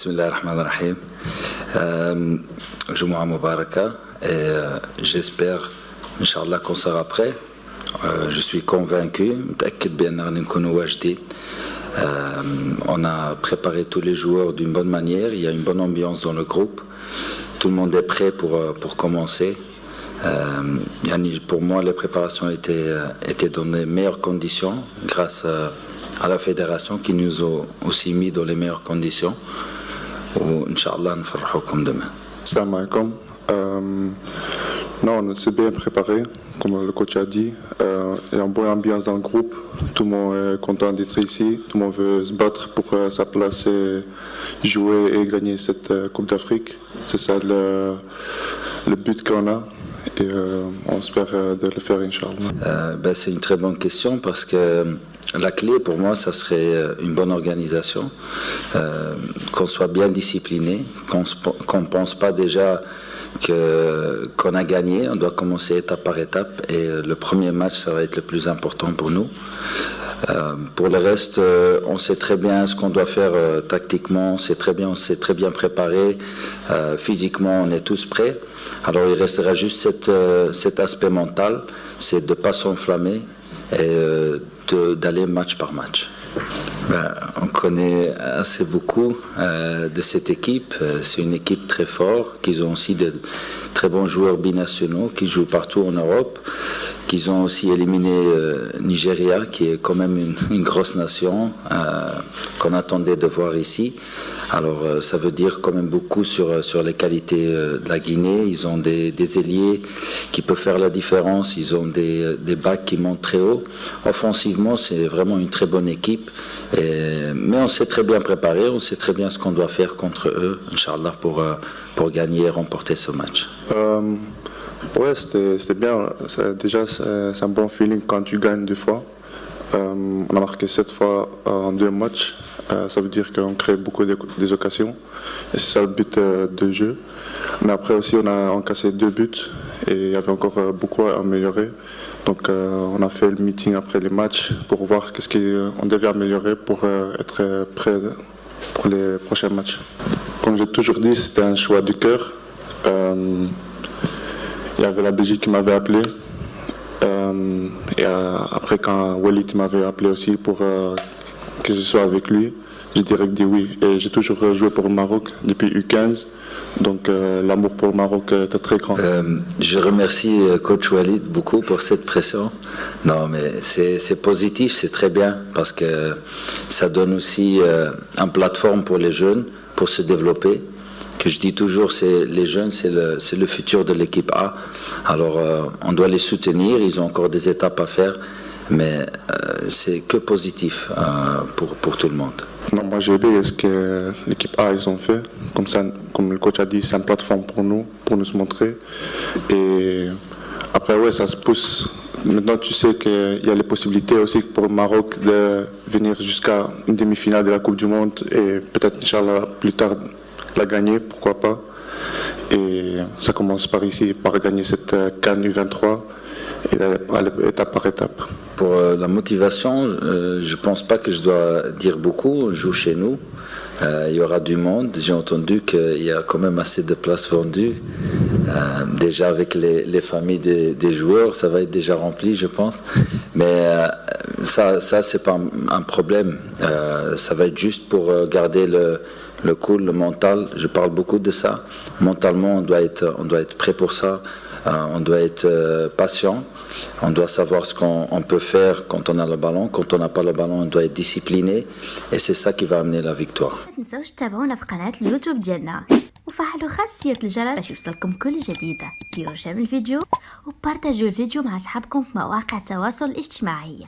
Bismillah ar-Rahman ar-Rahim. Jumu'ah Mubaraka. Et j'espère, Inch'Allah, qu'on sera prêt. Je suis convaincu. On a préparé tous les joueurs d'une bonne manière. Il y a une bonne ambiance dans le groupe. Tout le monde est prêt pour commencer. Pour moi, les préparations étaient dans les meilleures conditions grâce à la fédération qui nous a aussi mis dans les meilleures conditions. Inch'Allah, nous ferons demain. Salam alaikum. Non, on s'est bien préparé, comme le coach a dit. Il y a une bonne ambiance dans le groupe. Tout le monde est content d'être ici. Tout le monde veut se battre pour sa place et jouer et gagner cette Coupe d'Afrique. C'est ça le but qu'on a. Et on espère de le faire, Inch'Allah. C'est une très bonne question parce que la clé pour moi, ça serait une bonne organisation, qu'on soit bien discipliné, qu'on ne pense pas déjà qu'on a gagné. On doit commencer étape par étape et le premier match, ça va être le plus important pour nous. Pour le reste, on sait très bien ce qu'on doit faire tactiquement, on s'est très bien préparé, physiquement on est tous prêts. Alors il restera juste cet aspect mental, c'est de ne pas s'enflammer et d'aller match par match. On connaît assez beaucoup de cette équipe. C'est une équipe très forte, qui ont aussi de très bons joueurs binationaux qui jouent partout en Europe, qu'ils ont aussi éliminé Nigeria, qui est quand même une grosse nation qu'on attendait de voir ici. Alors ça veut dire quand même beaucoup sur les qualités de la Guinée. Ils ont des ailiers qui peuvent faire la différence. Ils ont des backs qui montent très haut. Offensivement, c'est vraiment une très bonne équipe. Mais on s'est très bien préparé. On sait très bien ce qu'on doit faire contre eux, Inch'Allah, pour gagner et remporter ce match. Ouais, c'était bien. Déjà, c'est un bon feeling quand tu gagnes 2 fois. On a marqué 7 fois en 2 matchs. Ça veut dire qu'on crée beaucoup des occasions. Et c'est ça le but du jeu. Mais après aussi, on a encaissé 2 buts. Et il y avait encore beaucoup à améliorer. Donc on a fait le meeting après les matchs pour voir qu'est-ce qu'on devait améliorer pour être prêt pour les prochains matchs. Comme j'ai toujours dit, c'était un choix du cœur. Il y avait la Belgique qui m'avait appelé. Et après, quand Walid m'avait appelé aussi pour que je sois avec lui, j'ai direct dit oui. Et j'ai toujours joué pour le Maroc depuis U15. Donc l'amour pour le Maroc est très grand. Je remercie coach Walid beaucoup pour cette pression. Non, mais c'est positif, c'est très bien parce que ça donne aussi une plateforme pour les jeunes pour se développer. Que je dis toujours, les jeunes, c'est le futur de l'équipe A. Alors, on doit les soutenir. Ils ont encore des étapes à faire, mais c'est que positif pour tout le monde. Non, moi j'ai aimé ce que l'équipe A ils ont fait. Comme ça, comme le coach a dit, c'est une plateforme pour nous se montrer. Et après, ouais, ça se pousse. Maintenant, tu sais qu'il y a les possibilités aussi pour le Maroc de venir jusqu'à une demi-finale de la Coupe du Monde et peut-être, Inch'Allah, plus tard la gagner, pourquoi pas. Et ça commence par ici, par gagner cette CAN U23 et aller étape par étape. Pour la motivation, je ne pense pas que je dois dire beaucoup. On joue chez nous. Il y aura du monde. J'ai entendu qu'il y a quand même assez de places vendues. Déjà avec les familles des joueurs, ça va être déjà rempli, je pense. Mais ça c'est pas un problème. Ça va être juste pour garder le cool, le mental. Je parle beaucoup de ça. Mentalement, on doit être prêt pour ça. On doit être patient. On doit savoir ce qu'on peut faire quand on a le ballon. Quand on n'a pas le ballon, on doit être discipliné. Et c'est ça qui va amener la victoire. ما تنسوش تتابعونا في قناة اليوتيوب ديالنا وفعلوا خاصية الجرس باش يوصلكم كل جديد. ديروا شير الفيديو وبارتاجيو الفيديو مع أصحابكم في مواقع التواصل الاجتماعي.